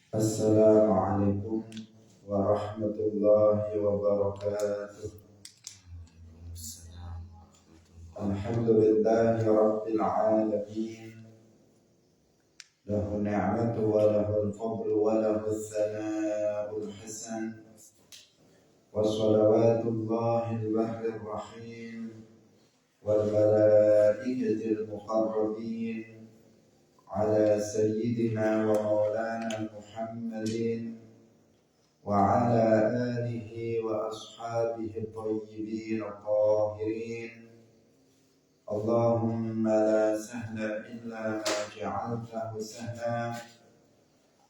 Assalamualaikum warahmatullahi wabarakatuh. Alhamdulillahi rabbil alamin. Lahu ni'matu wa lahu al-fadlu wa lahu al-thana'ul hasan. Wa salawatullahi al-barri rahim wal malaikatil muqarrabin ala sayyidina wa maulana Muhammadin wa ala alihi wa ashabihi tayyibin tahirin. Allahumma la sahla illa ma ja'altahu sahla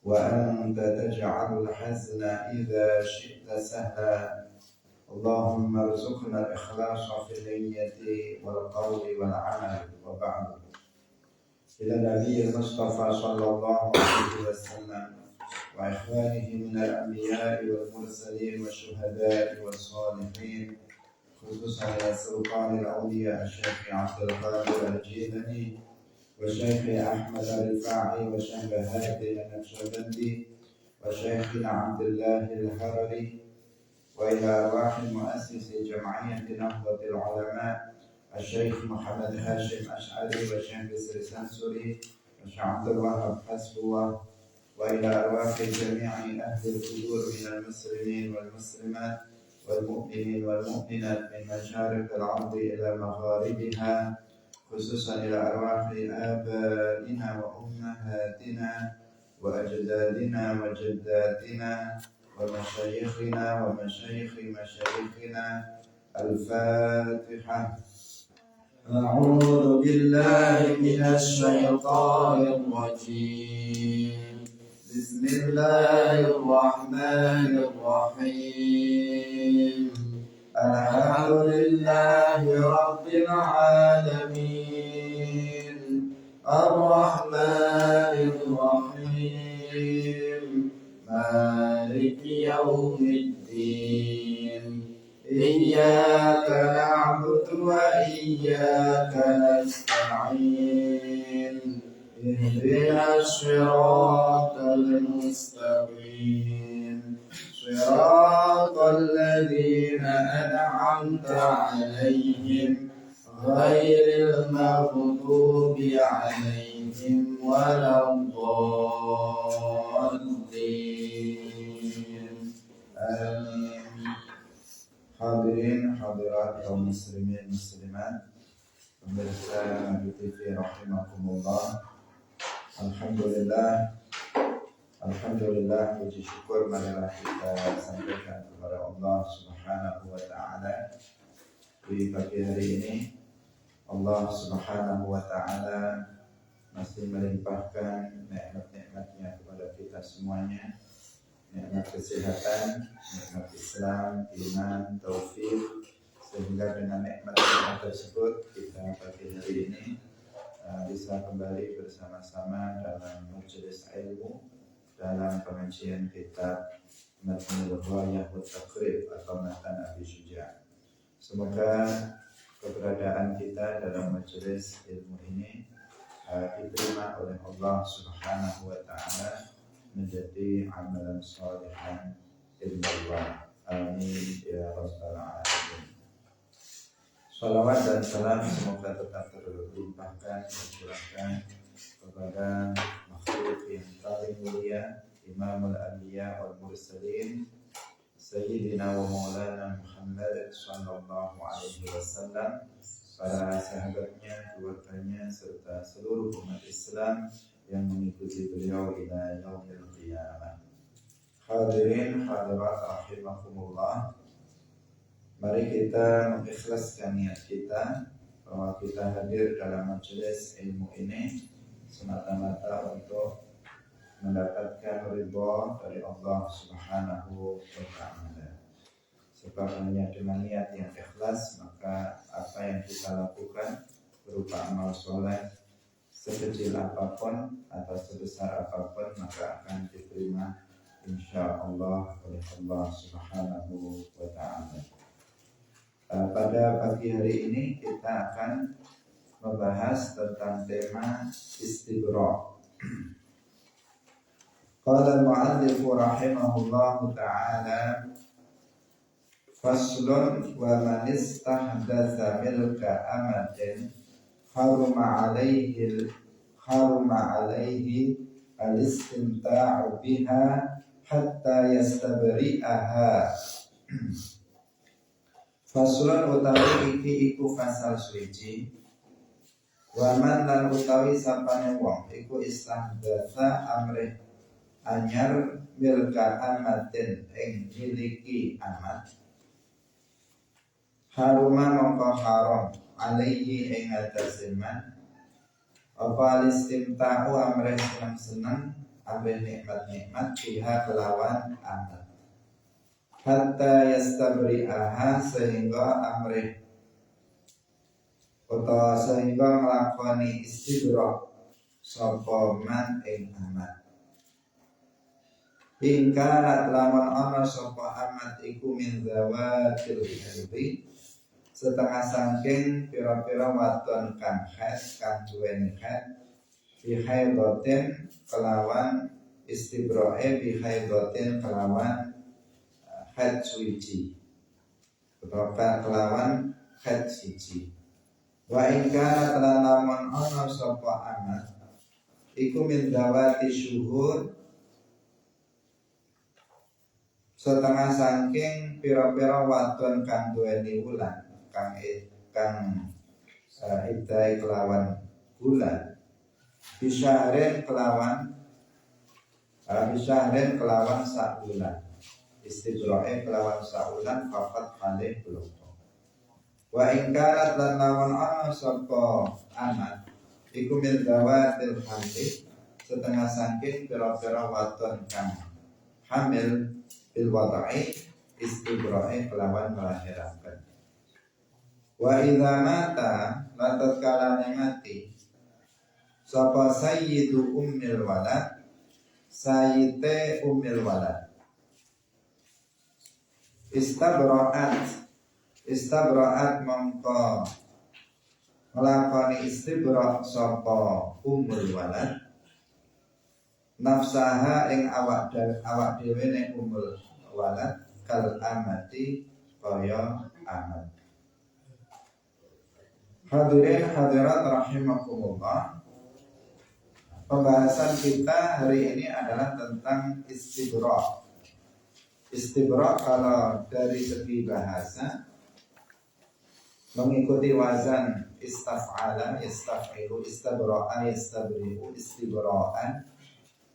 wa anta taj'alul hazna idza syi'ta sahla. Allahumma arzuqna al-ikhlasa fil niyyati wal qawli wal 'amali wa ba'du. إلى النبي المصطفى صلى الله عليه وسلم وإخوانه من الأنبياء والمرسلين والشهداء والصالحين، خصوصا إلى سلطان الأولياء الشيخ عبد القادر الجيلاني والشيخ أحمد الرفاعي والشيخ هادي النقشبندي وشيخنا عبد الله الهرري، وإلى أرواح مؤسس جمعية نهضة العلماء الشيخ محمد هاشم أشعري والشيخ بسر سنسوري والشيخ عبد الوهاب حسبوه، وإلى أرواح جميع أهل القبور من المسلمين والمسلمات والمؤمنين والمؤمنات من مشارق الأرض إلى مغاربها، خصوصا إلى أرواح آبائنا وأمهاتنا وأجدادنا وجداتنا ومشايخنا ومشايخ مشايخنا. الفاتحة. أعوذ بالله من الشيطان الرجيم. بسم الله الرحمن الرحيم. الحمد لله رب العالمين الرحمن الرحيم مالك يوم الدين. إياك نعبد وإياك نستعين. اهدنا الصراط المستقيم صراط الذين أنعمت عليهم غير المغضوب عليهم ولا الضالين. آمين. Hadirin hadirat kaum muslimin muslimat, pemirsa Nabi TV rahimakumullah. Alhamdulillah puji syukur marilah kita sampaikan kepada Allah Subhanahu wa taala di pagi hari ini. Allah Subhanahu wa taala masih melimpahkan nikmat-nikmatnya kepada kita semuanya. Nikmat kesehatan, nikmat Islam, iman, taufik, sehingga dengan nikmat-nikmat tersebut kita pagi hari ini bisa kembali bersama-sama dalam majelis ilmu dalam pengajian kitab Matnul Ghayah wa Taqrib atau Matan Abi Syuja'. Semoga keberadaan kita dalam majelis ilmu ini diterima oleh Allah Subhanahu wa taala menjadi amalan salihan indallah. Amin ya rabbal alamin. Salawat dan salam semoga tetap terlimpahkan tercurahkan kepada makhluk yang paling mulia, Imamul Anbiya wal Mursalin, Sayyidina wa Maulana Muhammad sallallahu alaihi wasallam, para sahabatnya, keluarganya serta seluruh umat Islam yang mengikuti beliau ila yaumil qiyamah. Hadirin hadirat rahimakumullah. Mari kita mengikhlaskan niat kita bahwa kita hadir dalam majelis ilmu ini semata-mata untuk mendapatkan ridha dari Allah Subhanahu wa taala. Sebab hanya dengan niat yang ikhlas maka apa yang kita lakukan berupa amal soleh sekecil apapun atau sebesar apapun maka akan diterima insyaallah oleh Allah Subhanahu wa taala. Pada pagi hari ini kita akan membahas tentang tema istibra. Qala al-mu'allif rahimahullahu ta'ala, faslun wa man istahdatsa milka amatin haruma alaihi al-istimta'u biha hatta yastabri'aha. Faslun utawi iki iku fasal suci. Wa man lan utawi sapane wong iku istahdatsa amrih anyar milka amatin ing miliki amat, haruma mongko haram alaihi ing atase man apa istimta'u amrih seneng-seneng amrih nikmat-nikmat biha kelawan amat, hatta yastabri'aha sehingga amrih utawa sehingga nglakoni istibra sapa man ing amat. Ingkarat lamun ana sapa amat iku min zawatil hirbi, setengah saking pira-pira wadon kang khas kang duweni khat, bi haidatin kelawan istibrae, bi haidatin kelawan khat suci utawa kelawan khat suci. Wa ingkarat lamun ana sapa amat iku min zawati syuhur, setengah saking pira-pira wadon kang duweni wulan kang idai kelawan bulan, bisyahrin kelawan sak bulan, istibrae kelawan sak bulan, faqat kalih beloko. Wa ingkarat lan lawan ana sapa amat iku min dawatil hamil, setengah saking pira-pira wadon kang hamil bil wada'i, istibrae kelawan melahiraken. Wa idza mata lan tatkalane mati sapa sayyidu ummil walad, sayyite ummil walad, istabra'at mongko nglakoni istibra sapa ummul walad nafsaha ing awak dhewe ning ummul walad kal amati kaya amat. Hadirin hadirat rahimakumullah, pembahasan kita hari ini adalah tentang istibra. Istibra kalau dari segi bahasa mengikuti wazan istaf'ala, yastaf'ilu, istabra'a, yastabri'u, istibra'an,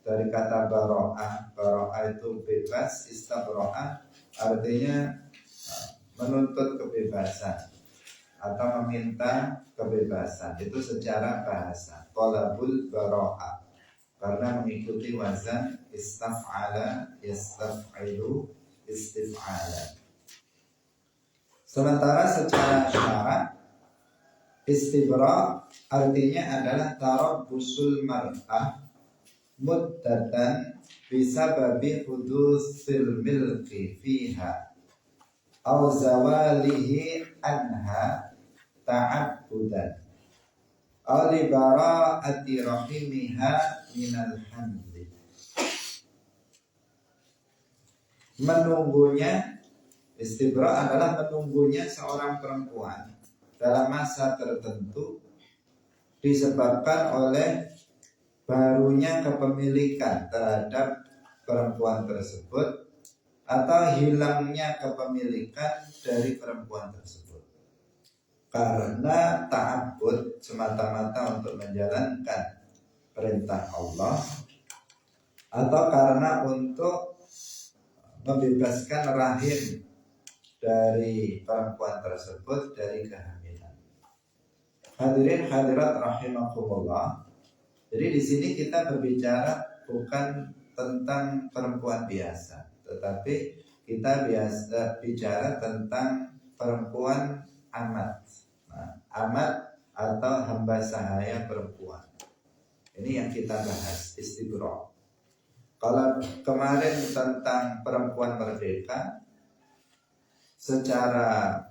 dari kata bara'ah. Bara'ah itu bebas, istabra'ah artinya menuntut kebebasan atau meminta kebebasan. Itu secara bahasa talabul bara'ah, karena mengikuti wazan istaf'ala, yastaf'ilu, istif'ala. Sementara secara syarak istibra artinya adalah tarabbusul mar'ah muddatan bisababi hudusil milki fiha aw zawalihi anha ta'abbudan aw li bara'ati rahimiha minal hamli. Menunggunya, istibra adalah menunggunya seorang perempuan dalam masa tertentu disebabkan oleh barunya kepemilikan terhadap perempuan tersebut atau hilangnya kepemilikan dari perempuan tersebut karena ta'abbud, semata-mata untuk menjalankan perintah Allah, atau karena untuk membebaskan rahim dari perempuan tersebut dari kehamilan. Hadirin hadirat rahimakumullah. Jadi di sini kita berbicara bukan tentang perempuan biasa, tetapi kita bicara tentang perempuan amat. Nah, amat atau hamba sahaya perempuan. Ini yang kita bahas, istibra. Kalau kemarin tentang perempuan merdeka, secara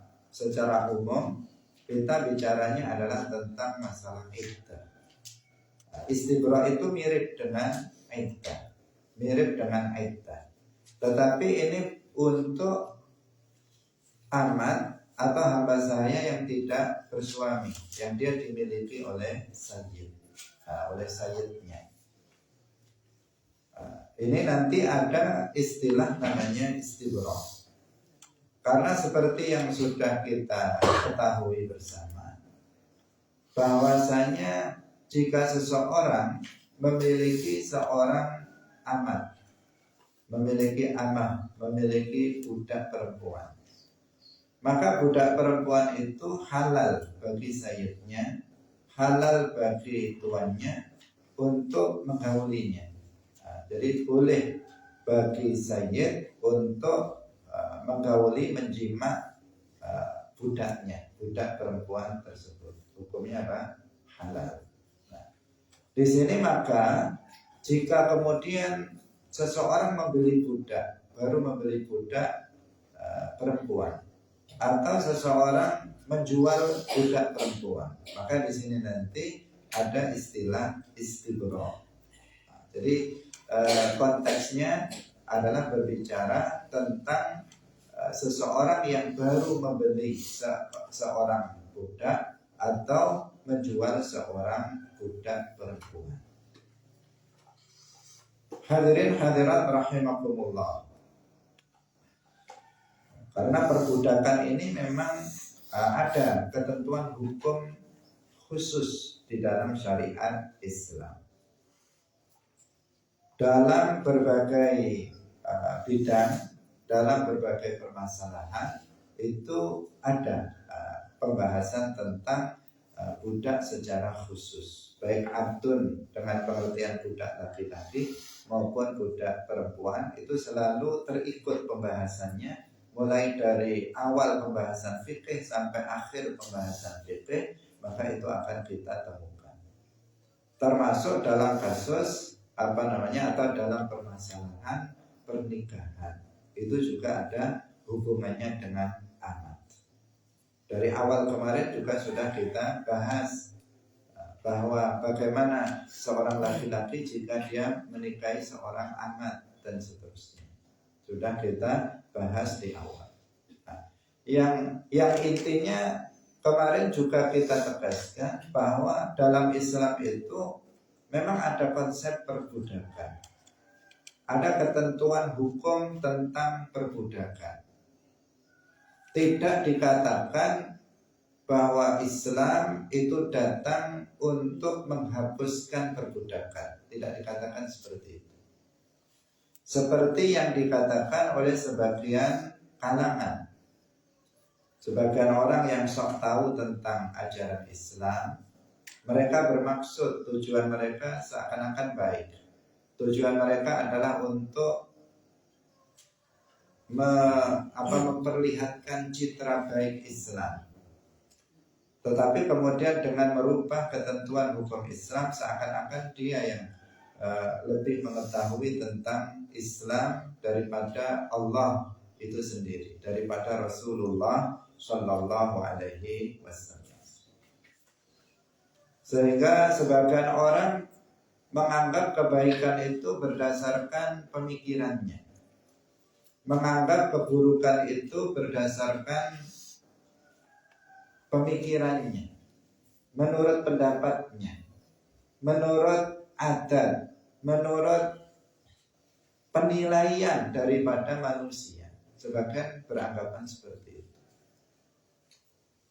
umum kita bicaranya adalah tentang masalah iddah. Istibra itu mirip dengan iddah, mirip dengan iddah. Tetapi ini untuk amat atau hamba sahaya yang tidak bersuami, yang dia dimiliki oleh sayyid, oleh sayyidnya. Ini nanti ada istilah namanya istibroh. Karena seperti yang sudah kita ketahui bersama, bahwasanya jika seseorang memiliki seorang amat, memiliki amah, memiliki budak perempuan, maka budak perempuan itu halal bagi sayyidnya, halal bagi tuannya untuk menggaulinya. Jadi boleh bagi sayyid untuk menggauli, menjima budaknya, budak perempuan tersebut. Hukumnya apa? Halal. Nah, di sini maka jika kemudian seseorang membeli budak, baru membeli budak perempuan, atau seseorang menjual budak perempuan, maka di sini nanti ada istilah istibroh. Jadi konteksnya adalah berbicara tentang seseorang yang baru membeli seorang budak atau menjual seorang budak perempuan. Hadirin hadirat rahimakumullah. Karena perbudakan ini memang ada ketentuan hukum khusus di dalam syariat Islam. Dalam berbagai bidang, dalam berbagai permasalahan itu ada pembahasan tentang budak secara khusus, baik abdun dengan pengertian budak laki-laki maupun budak perempuan, itu selalu terikut pembahasannya mulai dari awal pembahasan fikih sampai akhir pembahasan fikih, maka itu akan kita temukan. Termasuk dalam kasus atau dalam permasalahan pernikahan, itu juga ada hubungannya dengan amat. Dari awal kemarin juga sudah kita bahas bahwa bagaimana seorang laki-laki jika dia menikahi seorang amat dan seterusnya. Sudah kita bahas di awal. Nah, yang intinya kemarin juga kita tegaskan bahwa dalam Islam itu memang ada konsep perbudakan. Ada ketentuan hukum tentang perbudakan. Tidak dikatakan bahwa Islam itu datang untuk menghapuskan perbudakan. Tidak dikatakan seperti itu. Seperti yang dikatakan oleh sebagian kalangan. Sebagian orang yang sok tahu tentang ajaran Islam, mereka bermaksud tujuan mereka seakan-akan baik. Tujuan mereka adalah untuk memperlihatkan citra baik Islam. Tetapi kemudian dengan merubah ketentuan hukum Islam, seakan-akan dia yang lebih mengetahui tentang Islam daripada Allah itu sendiri, daripada Rasulullah Shallallahu Alaihi Wasallam. Sehingga sebagian orang menganggap kebaikan itu berdasarkan pemikirannya, menganggap keburukan itu berdasarkan pemikirannya, menurut pendapatnya, menurut adat, menurut penilaian daripada manusia. Sebagian beranggapan seperti itu.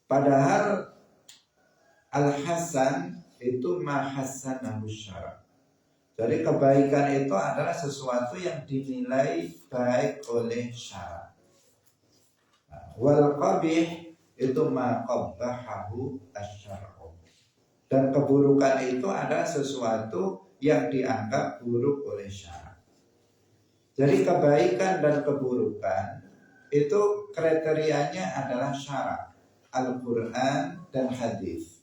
Padahal Al-Hasan itu mahassanahu syara'. Jadi kebaikan itu adalah sesuatu yang dinilai baik oleh syara'. Wal qabih itu ma qabbahahu asy-syar'u. Dan keburukan itu adalah sesuatu yang dianggap buruk oleh syara'. Jadi kebaikan dan keburukan itu kriterianya adalah syara', Al-Quran dan hadis.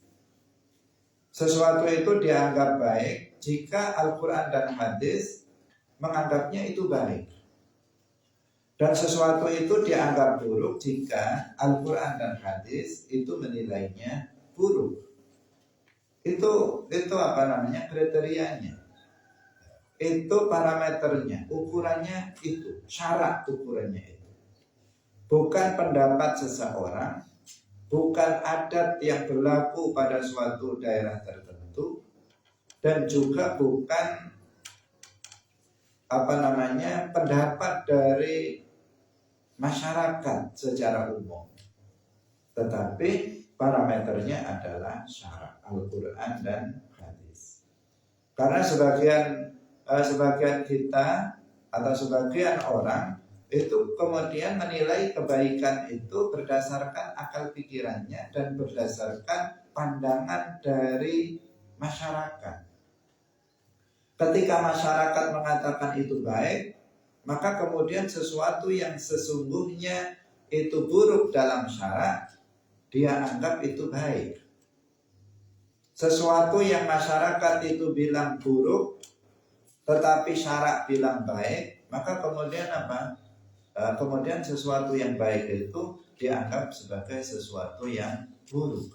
Sesuatu itu dianggap baik jika Al-Quran dan hadis menganggapnya itu baik. Dan sesuatu itu dianggap buruk jika Al-Quran dan hadis itu menilainya buruk. Itu kriterianya. itu parameternya, ukurannya itu, syarat ukurannya itu. Bukan pendapat seseorang, bukan adat yang berlaku pada suatu daerah tertentu, dan juga bukan pendapat dari masyarakat secara umum. Tetapi parameternya adalah syarat Al-Quran dan hadis. Karena sebagian kita atau sebagian orang itu kemudian menilai kebaikan itu berdasarkan akal pikirannya dan berdasarkan pandangan dari masyarakat. Ketika masyarakat mengatakan itu baik, maka kemudian sesuatu yang sesungguhnya itu buruk dalam syara, dia anggap itu baik. Sesuatu yang masyarakat itu bilang buruk, tetapi syara bilang baik, maka kemudian apa? Kemudian sesuatu yang baik itu dianggap sebagai sesuatu yang buruk.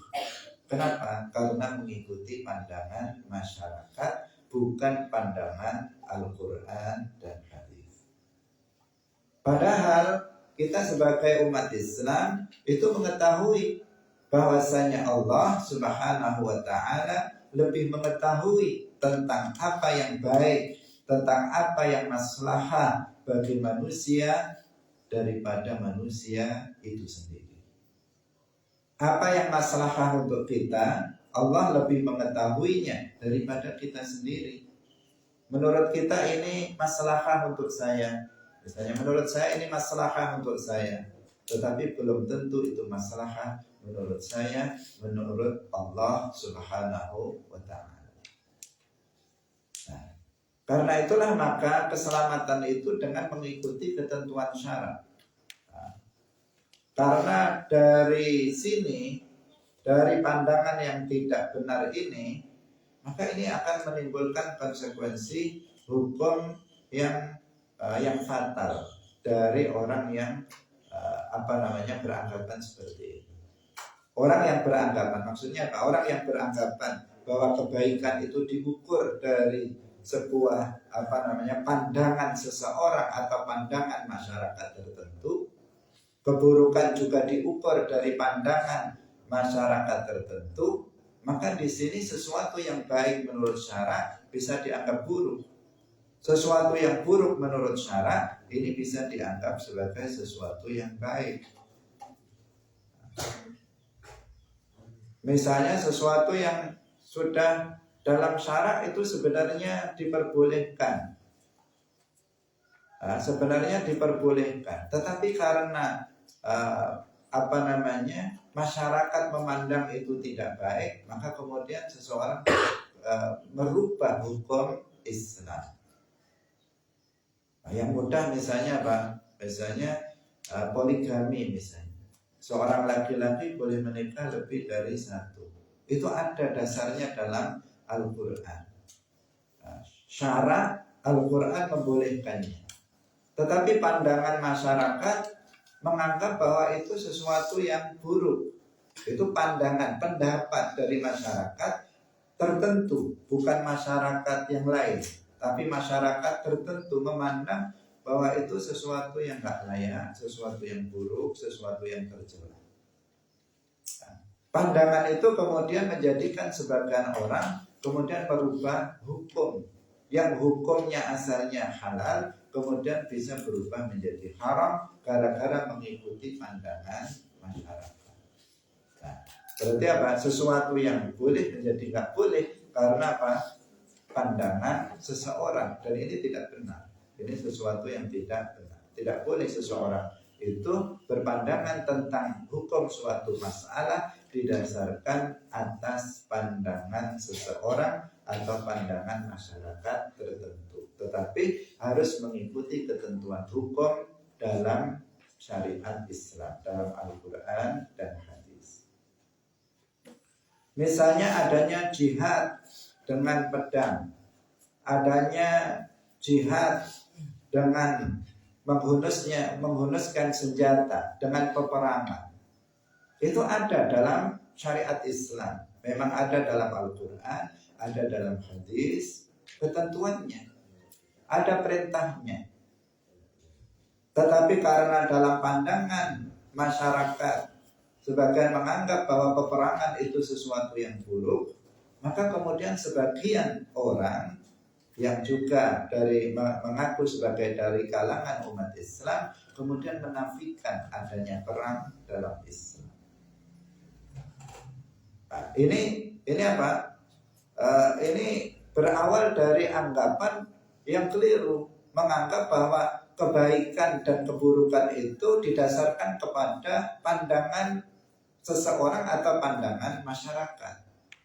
Kenapa? Karena mengikuti pandangan masyarakat, bukan pandangan Al-Quran dan hadis. Padahal kita sebagai umat Islam itu mengetahui bahwasanya Allah Subhanahu wa Ta'ala lebih mengetahui tentang apa yang baik, tentang apa yang maslahah bagi manusia daripada manusia itu sendiri. Apa yang maslahah untuk kita, Allah lebih mengetahuinya daripada kita sendiri. Menurut kita ini maslahah untuk saya. Misalnya menurut saya ini maslahah untuk saya, tetapi belum tentu itu maslahah menurut saya, menurut Allah Subhanahu wa Ta'ala. Nah, karena itulah maka keselamatan itu dengan mengikuti ketentuan syarak. Nah, karena dari sini, dari pandangan yang tidak benar ini, maka ini akan menimbulkan konsekuensi hukum yang fatal dari orang yang beranggapan seperti itu. Orang yang beranggapan, maksudnya apa? Orang yang beranggapan bahwa kebaikan itu diukur dari sebuah pandangan seseorang atau pandangan masyarakat tertentu, keburukan juga diukur dari pandangan masyarakat tertentu, maka di sini sesuatu yang baik menurut syarak bisa dianggap buruk. Sesuatu yang buruk menurut syarak ini bisa dianggap sebagai sesuatu yang baik. Misalnya sesuatu yang sudah dalam syarak itu sebenarnya diperbolehkan. Sebenarnya diperbolehkan, tetapi karena masyarakat memandang itu tidak baik, maka kemudian seseorang merubah hukum Islam. Yang mudah misalnya apa? Misalnya poligami misalnya. Seorang laki-laki boleh menikah lebih dari satu. Itu ada dasarnya dalam Al-Quran. Syarak Al-Quran membolehkannya. Tetapi pandangan masyarakat menganggap bahwa itu sesuatu yang buruk. Itu pandangan, pendapat dari masyarakat tertentu, bukan masyarakat yang lain. Tapi masyarakat tertentu memandang bahwa itu sesuatu yang gak layak, sesuatu yang buruk, sesuatu yang tercela. Pandangan itu kemudian menjadikan sebagian orang kemudian merubah hukum yang hukumnya asalnya halal, kemudian bisa berubah menjadi haram gara-gara mengikuti pandangan masyarakat. Nah, berarti apa? Sesuatu yang boleh menjadi gak boleh karena apa? Pandangan seseorang, dan ini tidak benar. Ini sesuatu yang tidak benar. Tidak boleh seseorang itu berpandangan tentang hukum suatu masalah didasarkan atas pandangan seseorang atau pandangan masyarakat tertentu, tetapi harus mengikuti ketentuan hukum dalam syariat Islam, dalam Al-Quran dan hadis. Misalnya adanya jihad dengan pedang, adanya jihad dengan menghunuskan senjata dengan peperangan. Itu ada dalam syariat Islam. Memang ada dalam Al-Quran, ada dalam hadis ketentuannya. ada perintahnya. Tetapi karena dalam pandangan masyarakat sebagian menganggap bahwa peperangan itu sesuatu yang buruk, maka kemudian sebagian orang yang juga mengaku sebagai dari kalangan umat Islam kemudian menafikan adanya perang dalam Islam. Nah, ini apa? Ini berawal dari anggapan yang keliru, menganggap bahwa kebaikan dan keburukan itu didasarkan kepada pandangan seseorang atau pandangan masyarakat,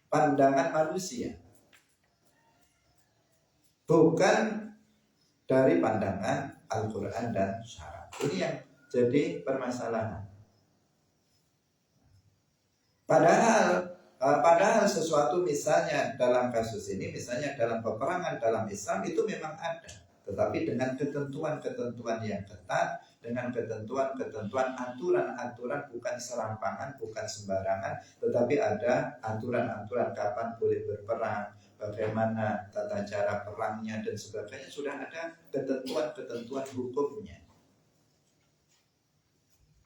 pandangan manusia, bukan dari pandangan Al-Quran dan syara. Ini yang jadi permasalahan. Padahal sesuatu misalnya dalam kasus ini, misalnya dalam peperangan dalam Islam itu memang ada, tetapi dengan ketentuan-ketentuan yang ketat, dengan ketentuan-ketentuan, aturan-aturan, bukan serampangan, bukan sembarangan, tetapi ada aturan-aturan kapan boleh berperang, bagaimana tata cara perangnya dan sebagainya, sudah ada ketentuan-ketentuan hukumnya.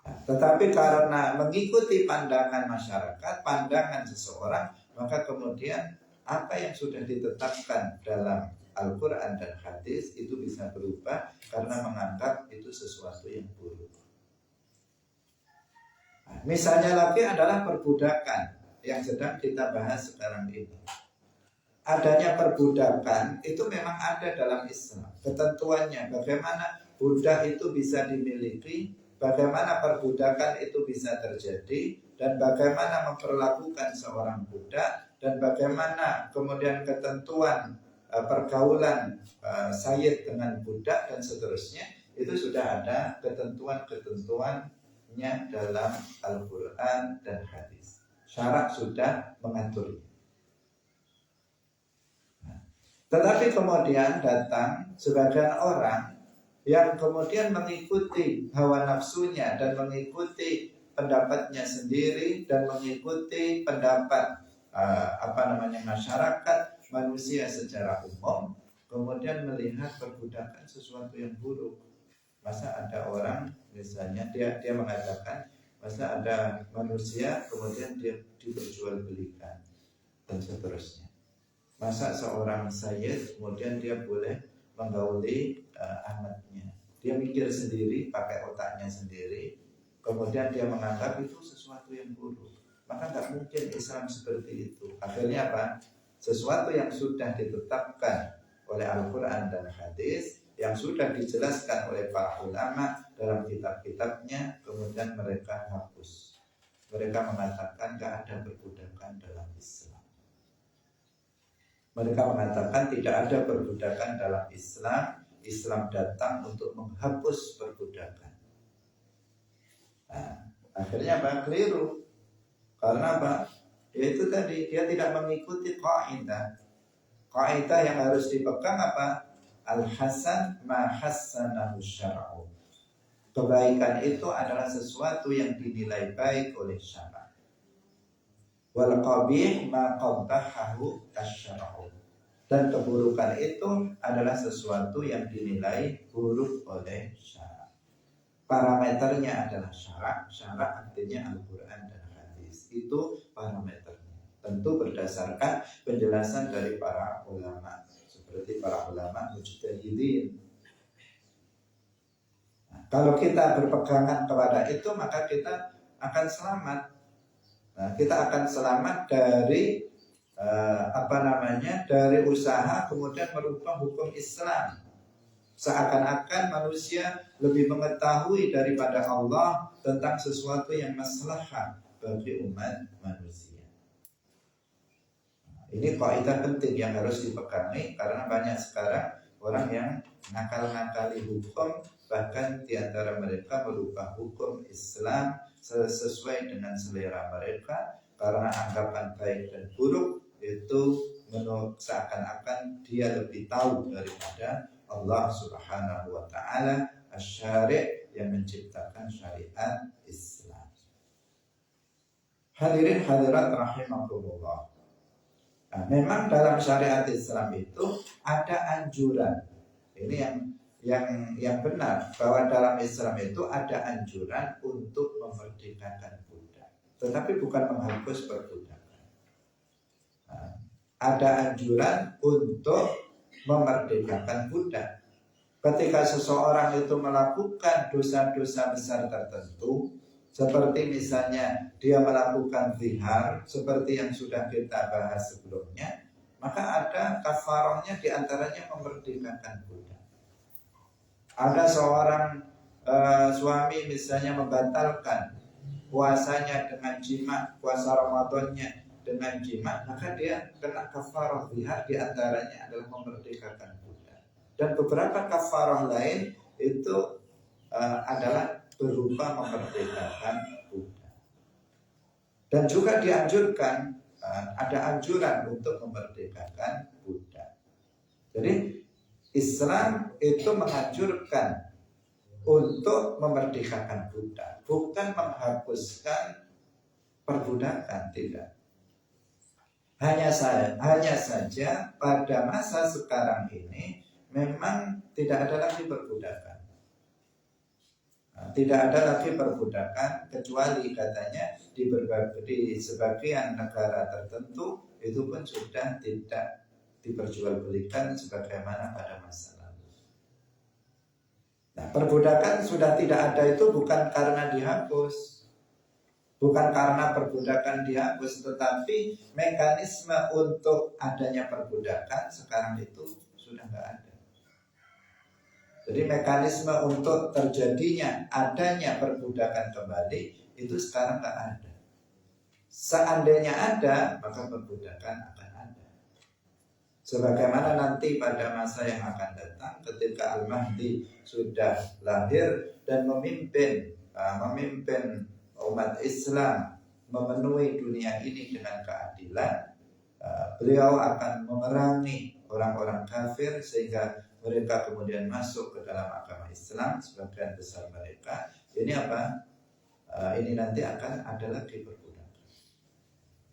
Tetapi karena mengikuti pandangan masyarakat, pandangan seseorang, maka kemudian apa yang sudah ditetapkan dalam Al-Quran dan hadis itu bisa berubah karena menganggap itu sesuatu yang buruk. Nah, misalnya lagi adalah perbudakan yang sedang kita bahas sekarang ini. Adanya perbudakan itu memang ada dalam Islam. Ketentuannya bagaimana budak itu bisa dimiliki, bagaimana perbudakan itu bisa terjadi, dan bagaimana memperlakukan seorang budak, dan bagaimana kemudian ketentuan pergaulan sayyid dengan budak dan seterusnya, itu sudah ada ketentuan-ketentuannya dalam Al-Quran dan hadis. Syarak sudah mengaturnya. Tetapi kemudian datang sebagian orang yang kemudian mengikuti hawa nafsunya dan mengikuti pendapatnya sendiri dan mengikuti pendapat masyarakat manusia secara umum, kemudian melihat perbudakan sesuatu yang buruk. Masa ada orang misalnya dia mengatakan masa ada manusia kemudian dia diperjualbelikan dan seterusnya. Masa seorang sayyid kemudian dia boleh menggauli amatnya. Dia mikir sendiri, pakai otaknya sendiri, kemudian dia menganggap itu sesuatu yang buruk. Maka nggak mungkin Islam seperti itu. Akhirnya apa? Sesuatu yang sudah ditetapkan oleh Al-Quran dan hadis, yang sudah dijelaskan oleh para ulama dalam kitab-kitabnya, kemudian mereka hapus. Mereka mengatakan nggak ada perbudakan dalam Islam. Mereka mengatakan tidak ada perbudakan dalam Islam. Islam datang untuk menghapus perbudakan. Nah, akhirnya apa? Keliru. Karena apa? Yaitu tadi dia tidak mengikuti kaidah. Kaidah yang harus dipegang apa? Al-hasan ma hassanahu syar'u. Kebaikan itu adalah sesuatu yang dinilai baik oleh syara'. Wal qabih ma qabbahahu asy-syar'u. Dan keburukan itu adalah sesuatu yang dinilai buruk oleh syara'. Parameternya adalah syara'. Syara' artinya Al-Quran dan hadis. Itu parameternya. Tentu berdasarkan penjelasan dari para ulama, seperti para ulama mujtahidin. Nah, kalau kita berpegangan kepada itu, maka kita akan selamat. Nah, kita akan selamat dari dari usaha kemudian merubah hukum Islam. Seakan-akan manusia lebih mengetahui daripada Allah tentang sesuatu yang maslahah bagi umat manusia. Ini kaidah penting yang harus dipegangi, karena banyak sekarang orang yang nakal-nakali hukum, bahkan diantara mereka merubah hukum Islam sesuai dengan selera mereka, karena anggapan baik dan buruk itu seakan-akan dia lebih tahu daripada Allah Subhanahu wa Ta'ala asy-syari' yang menciptakan syariat Islam. Hadirin hadirat rahimakumullah. Nah, memang dalam syariat Islam itu ada anjuran Ini yang benar, bahwa dalam Islam itu ada anjuran untuk memerdekakan budak, tetapi bukan menghapus perbudakan. Ada anjuran untuk memerdekakan budak. Ketika seseorang itu melakukan dosa-dosa besar tertentu, seperti misalnya dia melakukan zihar, seperti yang sudah kita bahas sebelumnya, maka ada kafarahnya, diantaranya memerdekakan budak. Ada seorang suami misalnya membatalkan puasanya dengan jima, puasa Ramadannya dengan jima, maka dia kena kafarah zihar, diantaranya adalah memerdekakan budak. Dan beberapa kafarah lain itu adalah berupa memerdekakan budak. Dan juga dianjurkan, ada anjuran untuk memerdekakan budak. Jadi Islam itu menganjurkan untuk memerdekakan budak, bukan menghapuskan perbudakan, tidak. Hanya saja pada masa sekarang ini memang tidak ada lagi perbudakan. Tidak ada lagi perbudakan, kecuali katanya di sebagian negara tertentu itu pun sudah tidak diperjualbelikan sebagaimana pada masa lalu. Nah, perbudakan sudah tidak ada itu bukan karena dihapus, bukan karena perbudakan dihapus, tetapi mekanisme untuk adanya perbudakan sekarang itu sudah nggak ada. Jadi mekanisme untuk terjadinya adanya perbudakan kembali itu sekarang nggak ada. Seandainya ada, maka perbudakan akan ada. Sebagaimana nanti pada masa yang akan datang, ketika Al-Mahdi sudah lahir dan memimpin umat Islam memenuhi dunia ini dengan keadilan, beliau akan memerangi orang-orang kafir sehingga mereka kemudian masuk ke dalam agama Islam, sebagian besar mereka. Ini apa? Ini nanti akan ada lagi perbudakan.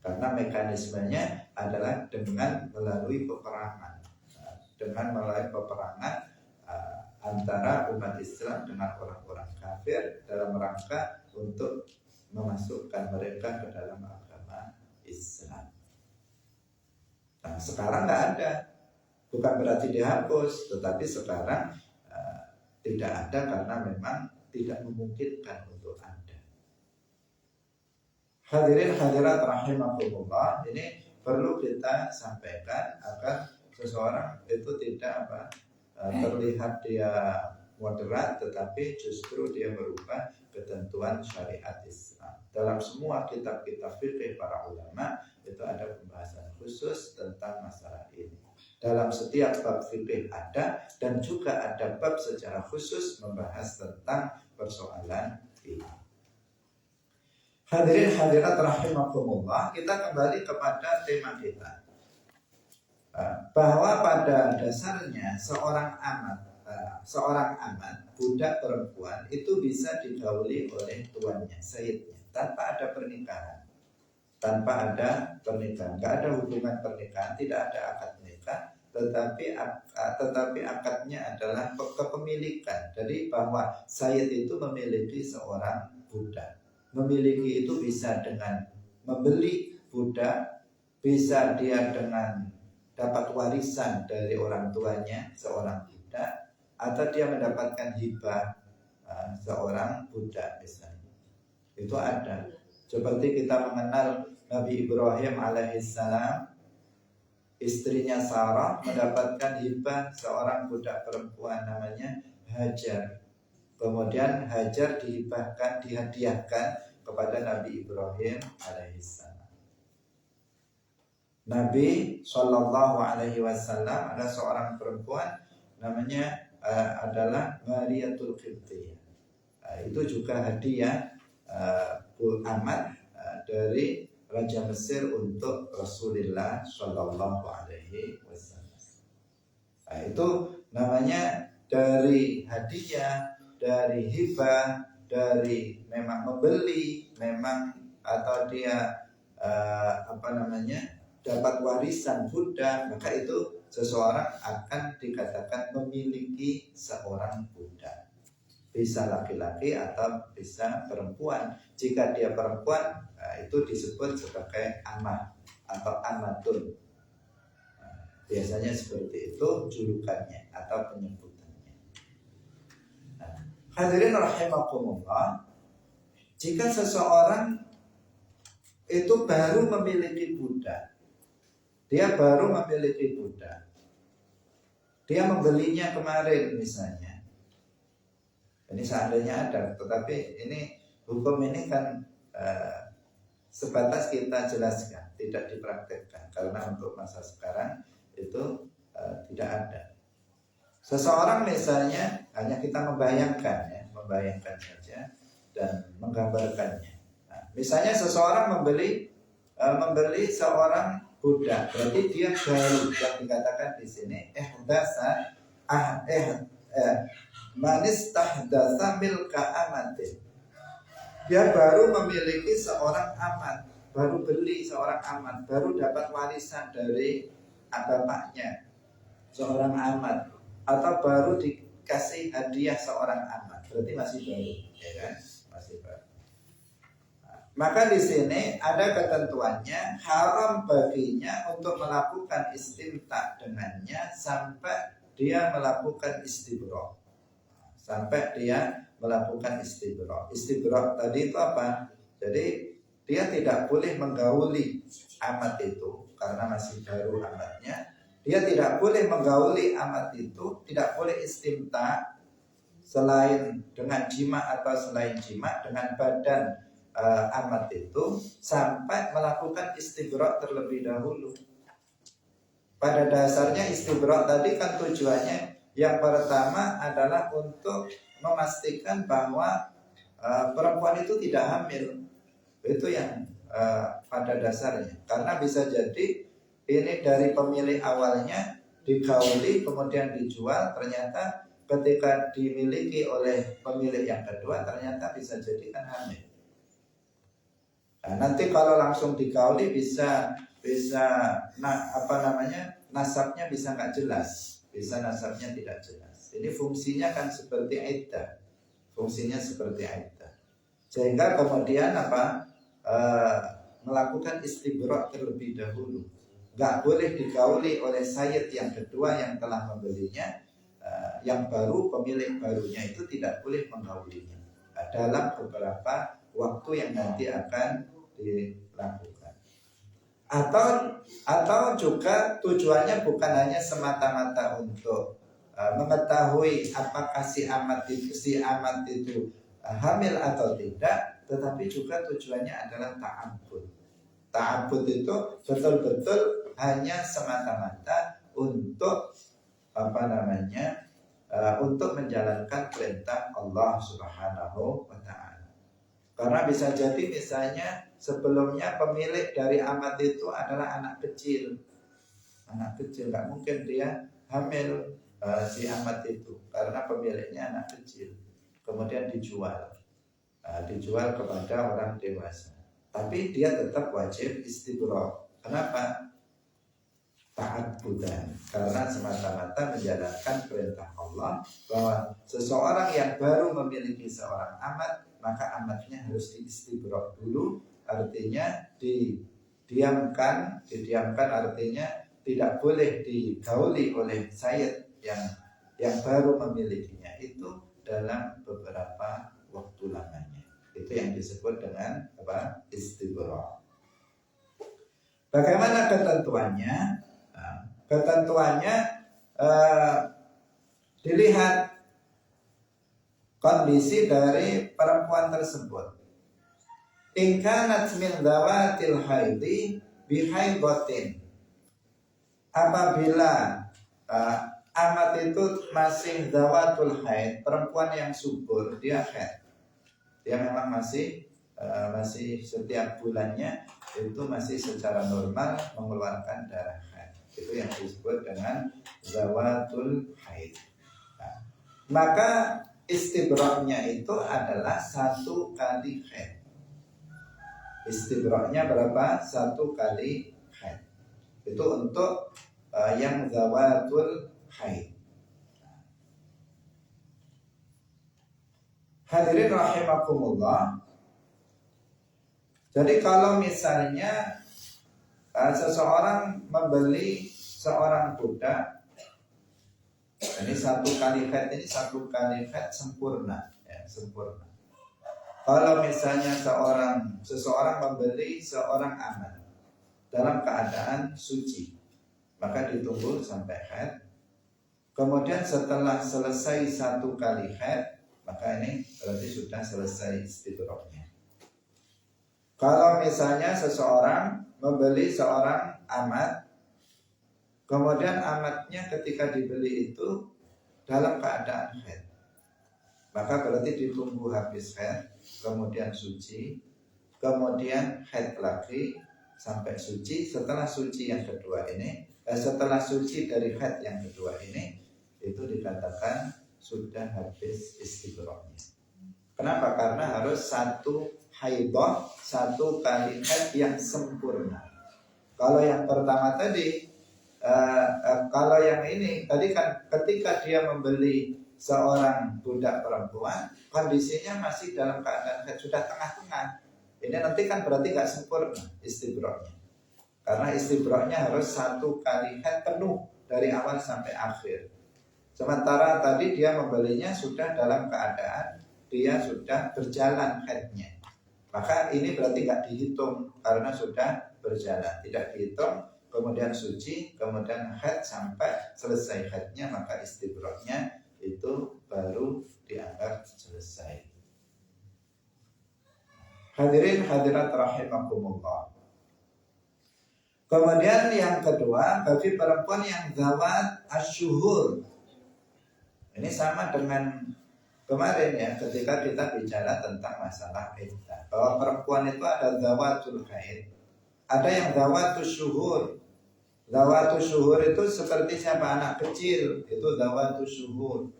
Karena mekanismenya adalah dengan melalui peperangan, antara umat Islam dengan orang-orang kafir dalam rangka untuk memasukkan mereka ke dalam agama Islam. Nah, sekarang nggak ada, bukan berarti dihapus, tetapi sekarang tidak ada karena memang tidak memungkinkan untuk ada. Hadirin hadirat rahimakumullah, ini perlu kita sampaikan agar seseorang itu tidak terlihat dia moderat, tetapi justru dia merubah ketentuan syariat Islam. Dalam semua kitab-kitab fikih para ulama itu ada pembahasan khusus tentang masalah ini. Dalam setiap bab fikih ada, dan juga ada bab secara khusus membahas tentang persoalan ini. Hadirin hadirat rahimakumullah, kita kembali kepada tema kita, bahwa pada dasarnya seorang amat budak perempuan itu bisa digauli oleh tuannya, sayyidnya, tanpa ada pernikahan, nggak ada hubungan pernikahan, tidak ada akad nikah, tetapi akadnya adalah kepemilikan. Jadi bahwa sayyid itu memiliki seorang budak. Memiliki itu bisa dengan membeli budak, bisa dia dengan dapat warisan dari orang tuanya seorang budak, atau dia mendapatkan hibah seorang budak misalnya. Itu ada. Seperti kita mengenal Nabi Ibrahim alaihissalam, istrinya Sarah mendapatkan hibah seorang budak perempuan namanya Hajar. Kemudian Hajar dihadiahkan kepada Nabi Ibrahim alaihissalam. Nabi Shallallahu alaihi wasallam ada seorang perempuan namanya adalah Mariyatul Qibtiyah. Itu juga hadiah amat dari Raja Mesir untuk Rasulullah Shallallahu alaihi wasallam. Itu namanya dari hadiah, dari hibah, dari memang membeli, memang atau dia dapat warisan budak, maka itu seseorang akan dikatakan memiliki seorang budak. Bisa laki-laki atau bisa perempuan. Jika dia perempuan, itu disebut sebagai amah atau amatun. Biasanya seperti itu julukannya atau penyebutannya. Hadirin rahimakumullah, jika seseorang itu baru memiliki budak, dia baru memiliki budak, dia membelinya kemarin misalnya. Ini seandainya ada, tetapi ini hukum ini kan sebatas kita jelaskan, tidak dipraktekkan karena untuk masa sekarang itu tidak ada. Seseorang misalnya hanya kita membayangkan ya, membayangkan saja dan menggambarkannya. Nah, misalnya seseorang membeli seorang budak, berarti dia baru, yang dikatakan di sini manis tahdasa milka amatin. Dia baru memiliki seorang amat, baru beli seorang amat, baru dapat warisan dari bapaknya seorang amat, atau baru dikasih hadiah seorang amat, berarti masih baru, ya kan? Masih baru. Maka di sini ada ketentuannya, haram baginya untuk melakukan istimta dengannya sampai dia melakukan istibro. Sampai dia melakukan istibro. Istibro tadi itu apa? Jadi dia tidak boleh menggauli amat itu karena masih baru amatnya. Dia tidak boleh menggauli amat itu, tidak boleh istimta selain dengan jima atau selain jima dengan badan amat itu sampai melakukan istibro terlebih dahulu. Pada dasarnya istibro tadi kan tujuannya yang pertama adalah untuk memastikan bahwa perempuan itu tidak hamil. Itu yang pada dasarnya. Karena bisa jadi ini dari pemilik awalnya digauli kemudian dijual, ternyata ketika dimiliki oleh pemilik yang kedua ternyata bisa jadi kan hamil. Nah, nanti kalau langsung digauli bisa nasabnya bisa nggak jelas, bisa nasabnya tidak jelas. Ini fungsinya kan seperti iddah, sehingga kemudian melakukan istibro terlebih dahulu. Nggak boleh digauli oleh sayyid yang kedua yang telah membelinya, yang baru, pemilik barunya itu tidak boleh menggaulinya dalam beberapa waktu yang nanti akan dilakukan. Atau juga tujuannya bukan hanya semata-mata untuk mengetahui apakah si amat itu hamil atau tidak, tetapi juga tujuannya adalah ta'abbud. Ta'abbud itu betul-betul hanya semata-mata untuk untuk menjalankan perintah Allah Subhanahu wa ta'ala. Karena bisa jadi misalnya sebelumnya pemilik dari amat itu adalah anak kecil, nggak mungkin dia hamil si amat itu karena pemiliknya anak kecil. Kemudian dijual kepada orang dewasa. Tapi dia tetap wajib istibro. Kenapa? Ta'abbudan, karena semata-mata menjalankan perintah Allah bahwa seseorang yang baru memiliki seorang amat, maka amatnya harus diistibro dulu, artinya didiamkan artinya tidak boleh digauli oleh sayyid yang baru memilikinya itu dalam beberapa waktu lamanya. Itu yang disebut dengan istibro. Bagaimana ketentuannya? Ketentuannya dilihat kondisi dari perempuan tersebut. In kanat min dawatil haidi bihaidatin. Apabila amat itu masih dawatul haid, perempuan yang subur, dia haid. Dia memang masih setiap bulannya itu masih secara normal mengeluarkan darah haid. Itu yang disebut dengan zawatul haid. Nah, maka istibra'nya itu adalah 1 kali haid. Istibra'nya berapa? 1 kali haid. Itu untuk yang zawatul haid. Hadirin rahimakumullah. Jadi kalau misalnya seseorang membeli seorang budak, ini satu kali haid sempurna, ya, sempurna. Kalau misalnya seseorang membeli seorang anak dalam keadaan suci, maka ditunggu sampai haid. Kemudian setelah selesai satu kali haid, maka ini berarti sudah selesai istibrohnya. Kalau misalnya seseorang membeli seorang amat, kemudian amatnya ketika dibeli itu dalam keadaan haid, maka berarti ditunggu habis haid, kemudian suci, kemudian haid lagi sampai suci. Setelah suci yang kedua ini, setelah suci dari haid yang kedua ini, itu dikatakan sudah habis istibrohnya. Kenapa? Karena harus satu haidah, satu kali haid yang sempurna. Kalau yang pertama tadi, kalau yang ini tadi kan ketika dia membeli seorang budak perempuan, kondisinya masih dalam keadaan haid, sudah tengah-tengah. Ini nanti kan berarti gak sempurna istibrohnya. Karena istibrohnya harus satu kali haid penuh dari awal sampai akhir. Sementara tadi dia membelinya sudah dalam keadaan dia sudah berjalan haidnya, maka ini berarti gak dihitung karena sudah berjalan, tidak dihitung. Kemudian suci, kemudian haid sampai selesai haidnya, maka istibrohnya itu baru dianggap selesai. Hadirin hadirat rahimakumullah. Kemudian yang kedua, bagi perempuan yang zawat asyuhur, ini sama dengan kemarin ya, ketika kita bicara tentang masalah iddah, bahwa perempuan itu ada zawatul haid, ada yang zawatul syuhur. Zawatul syuhur itu seperti siapa? Anak kecil, itu zawatul syuhur.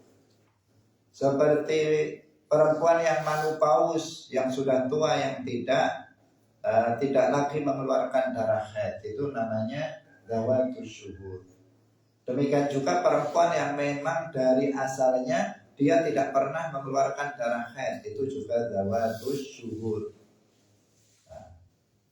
Seperti perempuan yang manupaus, yang sudah tua, yang tidak lagi mengeluarkan darah haid, itu namanya zawatul syuhur. Demikian juga perempuan yang memang dari asalnya dia tidak pernah mengeluarkan darah haid, itu juga zawatul syuhur.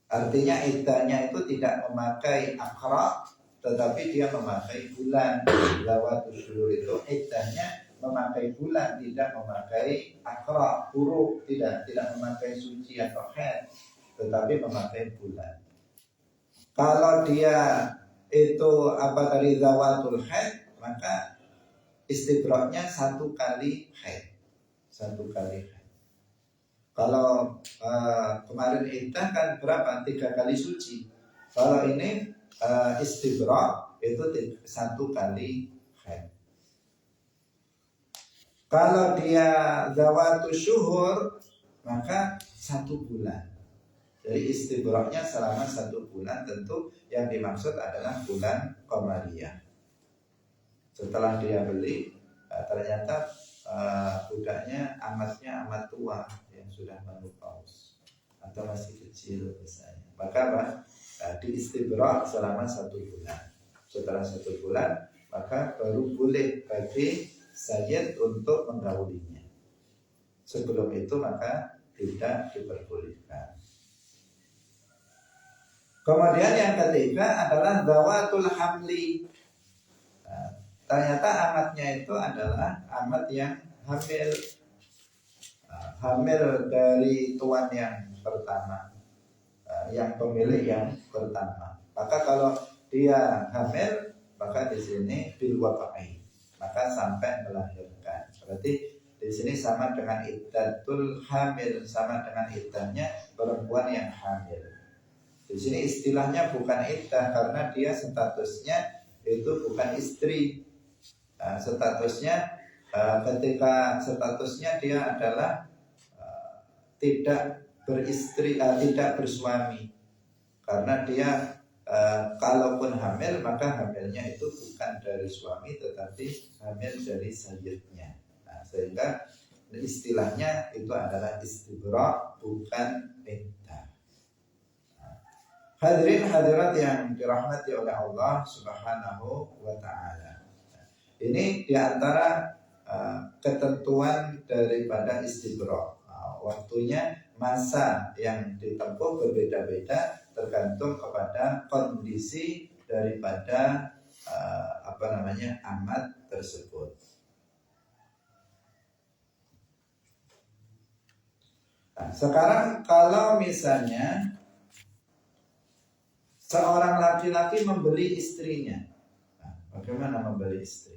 Artinya iddahnya itu tidak memakai akra, tetapi dia memakai bulan. Zawatul syuhur itu iddahnya memakai bulan, tidak memakai akra, huruf, tidak memakai suci atau haid, tetapi memakai bulan. Kalau dia itu dari zawatul haid, maka istibrohnya satu kali haid, satu kali haid. Kalau kemarin iddah kan berapa? 3 kali suci. Kalau ini istibroh itu satu kali haid. Kalau dia zawatul syuhur, maka 1 bulan. Jadi istibrohnya selama 1 bulan, tentu yang dimaksud adalah bulan qamariyah. Setelah dia beli, ternyata budaknya amatnya amat tua yang sudah menopause atau masih kecil misalnya. Maka di istibroh selama 1 bulan. Setelah 1 bulan, maka baru boleh bagi sayyid untuk menggaulinya. Sebelum itu maka tidak diperbolehkan. Kemudian yang ketiga adalah zawatul hamli. Ternyata amatnya itu adalah amat yang hamil, hamil dari tuan yang pertama, yang pemilik yang pertama. Maka kalau dia hamil, maka di sini bil waqa'i, maka sampai melahirkan. Berarti di sini sama dengan iddatul hamil, sama dengan iddahnya perempuan yang hamil. Di sini istilahnya bukan iddah karena dia statusnya itu bukan istri. Statusnya ketika statusnya dia adalah tidak beristri, tidak bersuami. Karena dia kalaupun hamil, maka hamilnya itu bukan dari suami tetapi hamil dari sayyidnya. Sehingga istilahnya itu adalah istibra, bukan iddah. Hadirin hadirat yang dirahmati oleh Allah Subhanahu wa taala. Ini diantara ketentuan daripada istibra. Waktunya, masa yang ditempuh berbeda-beda tergantung kepada kondisi daripada amat tersebut. Nah, sekarang kalau misalnya seorang laki-laki membeli istrinya, bagaimana membeli istri?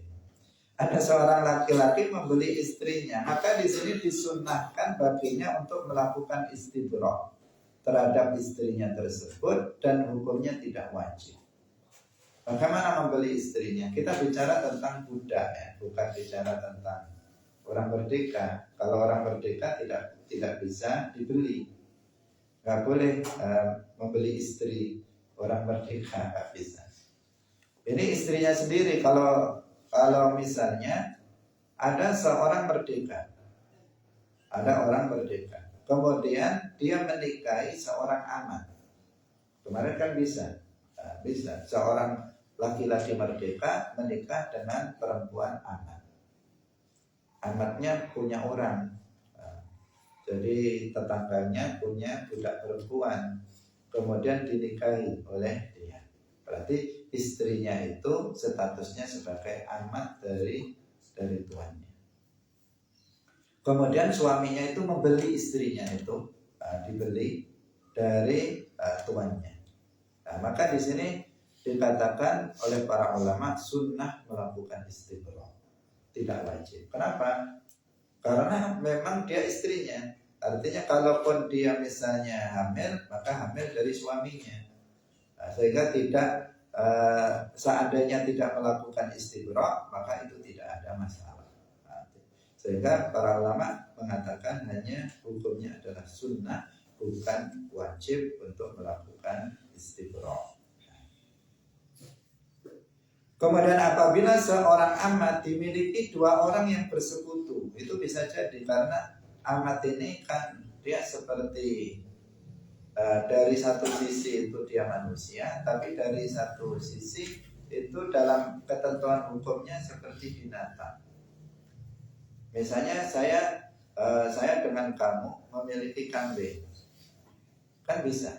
Ada seorang laki-laki membeli istrinya, maka di sini disunnahkan baginya untuk melakukan istibra terhadap istrinya tersebut dan hukumnya tidak wajib. Bagaimana membeli istrinya? Kita bicara tentang budak ya, bukan bicara tentang orang merdeka. Kalau orang merdeka tidak bisa dibeli, nggak boleh membeli istri orang merdeka, nggak bisa. Ini istrinya sendiri. Kalau misalnya ada seorang merdeka, ada orang merdeka, kemudian dia menikahi seorang amat. Kemarin kan bisa seorang laki-laki merdeka menikah dengan perempuan amat. Amatnya punya orang, jadi tetangganya punya budak perempuan, kemudian dinikahi oleh dia. Berarti istrinya itu statusnya sebagai amat dari tuannya. Kemudian suaminya itu membeli istrinya itu, dibeli dari tuannya. Nah, maka di sini dikatakan oleh para ulama sunnah melakukan istibra, tidak wajib. Kenapa? Karena memang dia istrinya. Artinya kalaupun dia misalnya hamil, maka hamil dari suaminya. Nah, sehingga seandainya tidak melakukan istibra, maka itu tidak ada masalah. Nah, sehingga para ulama mengatakan hanya hukumnya adalah sunnah, bukan wajib untuk melakukan istibra. Kemudian apabila seorang amat dimiliki dua orang yang bersekutu, itu bisa jadi karena amat ini kan dia seperti dari satu sisi itu dia manusia, tapi dari satu sisi itu dalam ketentuan hukumnya seperti binatang. Misalnya saya dengan kamu memiliki kambing, kan bisa.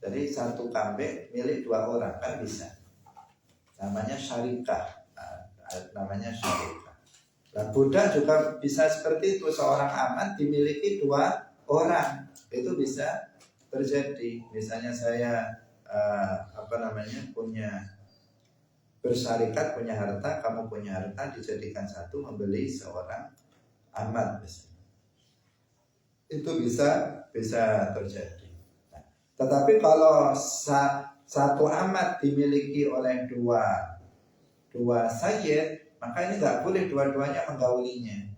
Jadi satu kambing milik dua orang, kan bisa. Namanya syarikah. Nah, budak juga bisa seperti itu. Seorang amat dimiliki dua orang, itu bisa terjadi. Misalnya saya punya bersarikat, punya harta, kamu punya harta, dijadikan satu, membeli seorang amat misalnya. Itu bisa terjadi. Nah, tetapi kalau satu amat dimiliki oleh dua sayyid, maka ini nggak boleh dua-duanya menggaulinya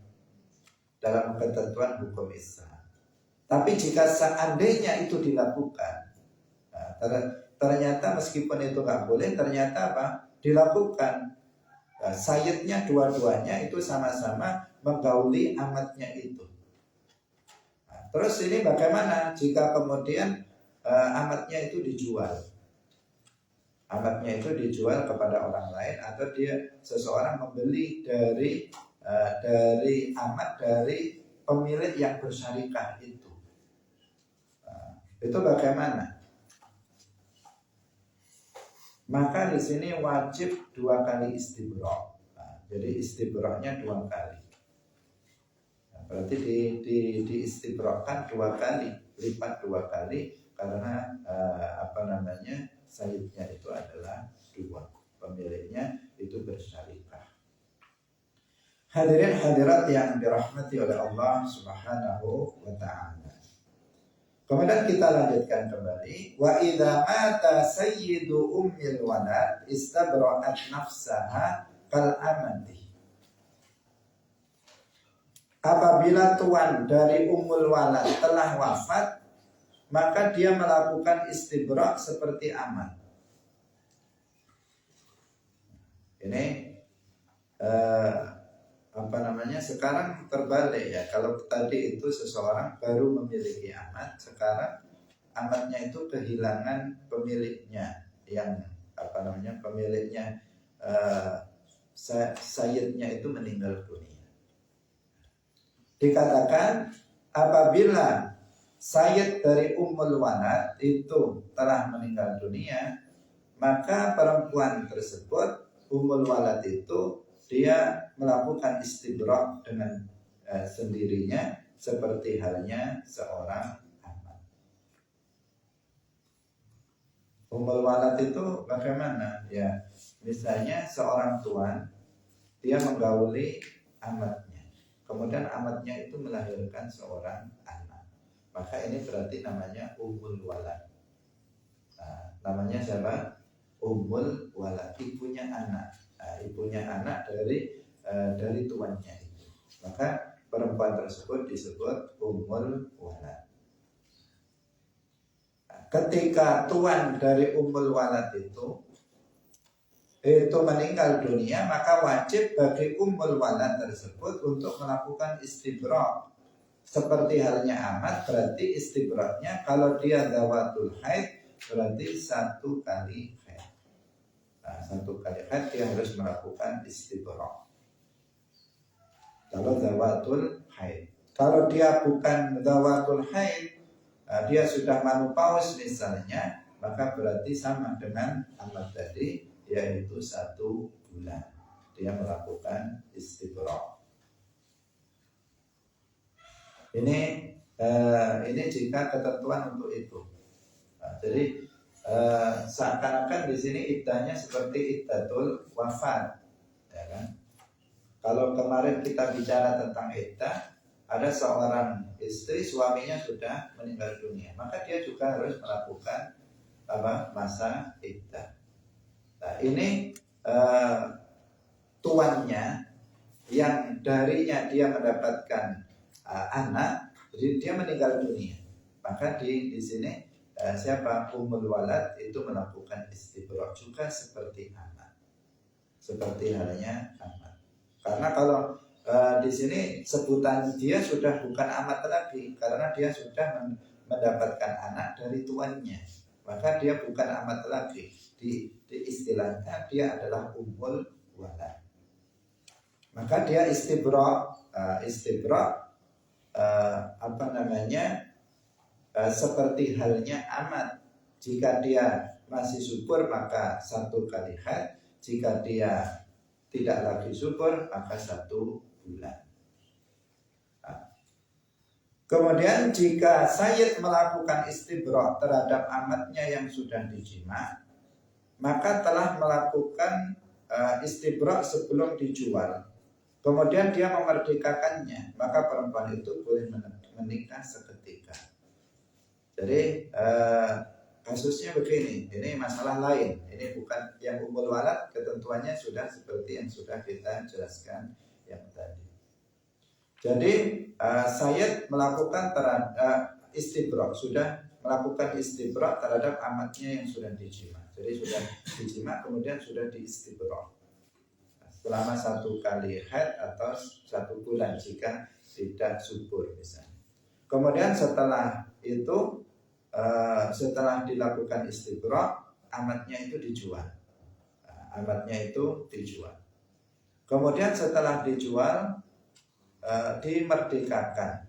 dalam ketentuan hukum Islam. Tapi jika seandainya itu dilakukan, nah, ternyata meskipun itu nggak boleh, ternyata dilakukan. Nah, sayyidnya dua-duanya itu sama-sama menggauli amatnya itu. Nah, terus ini bagaimana jika kemudian amatnya itu dijual? Amatnya itu dijual kepada orang lain, atau seseorang membeli dari amat dari pemilik yang bersyarikah itu. Itu bagaimana? Maka di sini wajib 2 kali istibra. Jadi istibranya 2 kali. Berarti diistibrakan 2 kali, lipat 2 kali, karena sayyidnya itu adalah 2, pemiliknya itu bersyarikah. Hadirin hadirat yang dirahmati oleh Allah Subhanahu wa taala. Kemudian kita lanjutkan kembali. Wa idza mata sayyidu ummil walad istabra'at nafsaha kal amati. Apabila tuan dari ummul walad telah wafat, maka dia melakukan istibra seperti amat. Ini sekarang terbalik ya. Kalau tadi itu seseorang baru memiliki amat, sekarang amatnya itu kehilangan pemiliknya, yang pemiliknya, sayyidnya itu meninggal dunia. Dikatakan apabila sayyid dari Ummul Walad itu telah meninggal dunia, maka perempuan tersebut, Ummul Walad itu, dia melakukan istibra dengan sendirinya seperti halnya seorang amat. Ummul Walad itu bagaimana? Ya, misalnya seorang tuan, dia menggauli amatnya, kemudian amatnya itu melahirkan seorang anak, maka ini berarti namanya Ummul Walad. Nah, namanya siapa? Ummul Walad, ibunya anak. Nah, ibunya anak dari tuannya itu. Maka perempuan tersebut disebut Ummul Walad. Nah, ketika tuan dari Ummul Walad itu meninggal dunia, maka wajib bagi Ummul Walad tersebut untuk melakukan istibra. Seperti halnya amat, berarti istibraknya kalau dia zawatul haid berarti 1 kali haid. Nah, 1 kali haid dia harus melakukan istibra. Kalau zawatul haid. Kalau dia bukan zawatul haid, dia sudah menopause misalnya, maka berarti sama dengan amat tadi, yaitu 1 bulan dia melakukan istibra. Ini jika ketentuan untuk itu. Nah, jadi seakan-akan di sini iddahnya seperti iddatul wafat, ya kan? Kalau kemarin kita bicara tentang iddah, ada seorang istri suaminya sudah meninggal dunia, maka dia juga harus melakukan masa iddah. Nah, ini tuannya yang darinya dia mendapatkan anak, jadi dia meninggal dunia, maka di sini siapa Ummul Walad itu melakukan istibra juga seperti anak, seperti halnya anak. Karena kalau di sini sebutan dia sudah bukan amat lagi, karena dia sudah mendapatkan anak dari tuannya, maka dia bukan amat lagi. Di istilahnya dia adalah Ummul Walad. Maka dia istibra seperti halnya amat. Jika dia masih subur maka 1 kali haid, jika dia tidak lagi subur maka 1 bulan. Kemudian jika sayyid melakukan istibra terhadap amatnya yang sudah dijima, maka telah melakukan istibra sebelum dijual, kemudian dia memerdekakannya, maka perempuan itu boleh menikah seketika. Jadi kasusnya begini, ini masalah lain, ini bukan yang Ummul Walad, ketentuannya sudah seperti yang sudah kita jelaskan yang tadi. Jadi sayyid melakukan istibra, sudah melakukan istibra terhadap amatnya yang sudah dijima. Jadi sudah dijima kemudian sudah diistibra selama 1 kali haid atau 1 bulan jika tidak subur misalnya. Kemudian setelah itu setelah dilakukan istibra, amatnya itu dijual. Kemudian setelah dijual dimerdekakan.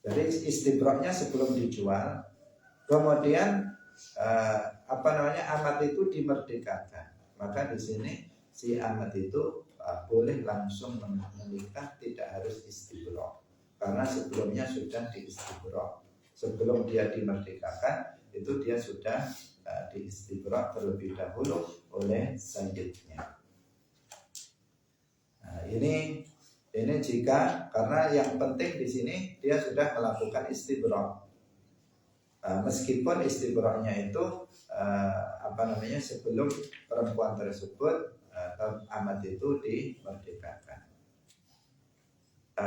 Jadi istibraknya sebelum dijual, kemudian amat itu dimerdekakan. Maka di sini si amat itu boleh langsung menikah, tidak harus istibra, karena sebelumnya sudah diistibra. Sebelum dia dimerdekakan itu dia sudah diistibra terlebih dahulu oleh sayyidnya. Nah, ini jika, karena yang penting di sini dia sudah melakukan istibra. Meskipun istibranya itu sebelum perempuan tersebut atau amat itu dimerdekakan.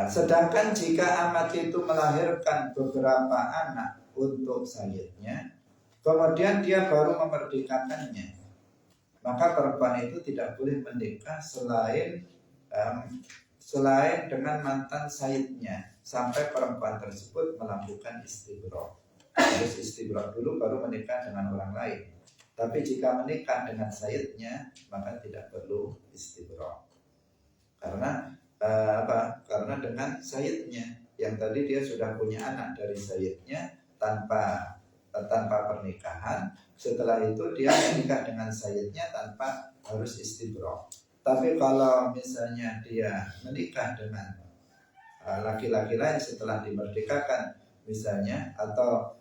Sedangkan jika amat itu melahirkan beberapa anak untuk sayyidnya, kemudian dia baru memerdekakannya, maka perempuan itu tidak boleh menikah selain dengan mantan sayyidnya, sampai perempuan tersebut melakukan istibro. Harus istibro dulu baru menikah dengan orang lain. Tapi jika menikah dengan sayyidnya maka tidak perlu istibro. Karena Karena dengan sayyidnya yang tadi dia sudah punya anak dari sayyidnya tanpa pernikahan. Setelah itu dia menikah dengan sayyidnya tanpa harus istibro. Tapi kalau misalnya dia menikah dengan laki-laki lain setelah dimerdekakan misalnya, atau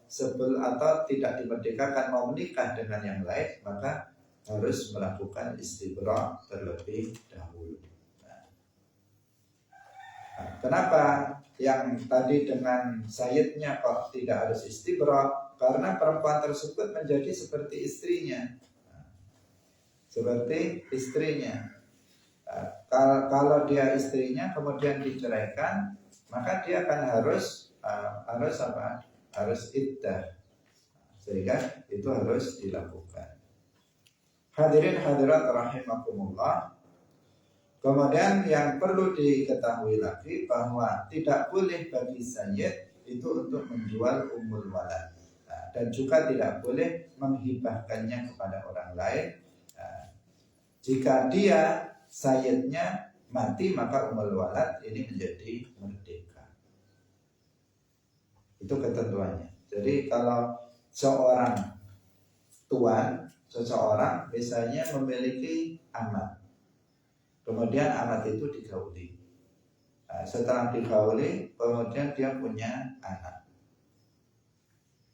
tidak dimerdekakan mau menikah dengan yang lain, maka harus melakukan istibro terlebih dahulu. Kenapa yang tadi dengan sayyidnya kok tidak harus istibro? Karena perempuan tersebut menjadi seperti istrinya. Seperti istrinya. Kalau dia istrinya kemudian diceraikan, maka dia akan harus iddah. Sehingga itu harus dilakukan. Hadirin hadirat rahimakumullah. Kemudian yang perlu diketahui lagi bahwa tidak boleh bagi sayyid itu untuk menjual ummul walad, dan juga tidak boleh menghibahkannya kepada orang lain. Jika dia sayyidnya mati maka ummul walad ini menjadi merdeka. Itu ketentuannya. Jadi kalau seorang tuan, seseorang misalnya memiliki amat, kemudian amat itu digauli. Setelah digauli, kemudian dia punya anak,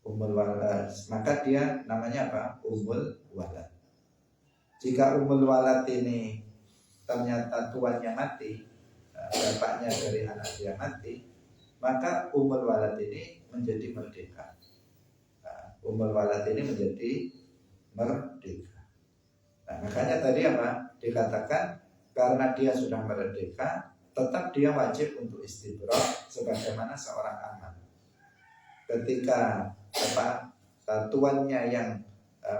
ummul walad, maka dia namanya apa? Ummul walad. Jika ummul walad ini ternyata tuannya mati, bapaknya dari anak dia mati, maka ummul walad ini menjadi merdeka. Ummul walad ini menjadi merdeka. Makanya tadi apa? Dikatakan karena dia sudah merdeka, tetap dia wajib untuk istibro sebagaimana seorang amat. Ketika tuannya yang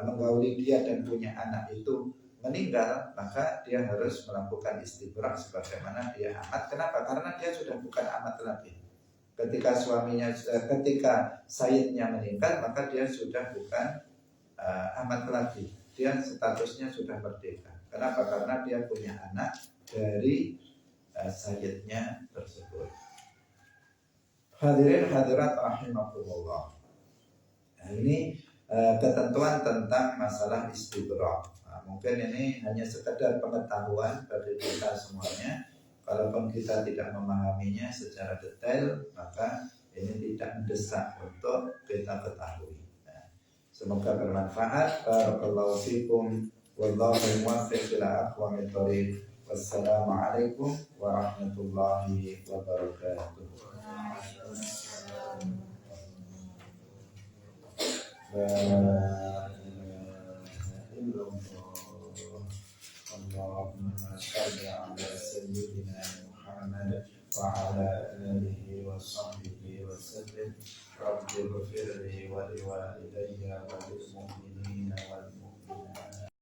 menggauli dia dan punya anak itu meninggal, maka dia harus melakukan istibro sebagaimana dia amat. Kenapa? Karena dia sudah bukan amat lagi. Ketika sayyidnya meninggal, maka dia sudah bukan amat lagi. Dia statusnya sudah merdeka. Kenapa? Karena dia punya anak dari sayyidnya tersebut. Hadirin hadirat rahimakumullah. Ini ketentuan tentang masalah istibro. Mungkin ini hanya sekedar pengetahuan bagi kita semuanya. Kalaupun kita tidak memahaminya secara detail, maka ini tidak mendesak untuk kita ketahui. Semoga bermanfaat. Barakallahu fikum. Wallahu muwaffiq ila aqwamit thoriq. Wassalamualaikum warahmatullahi wabarakatuh. Allahumma shalli ala sayyidina Muhammad wa ala alihi wa sahbihi wa sallim. Rabbi ighfirli wa liwalidayya wa lil mu'minina wal mu'minat.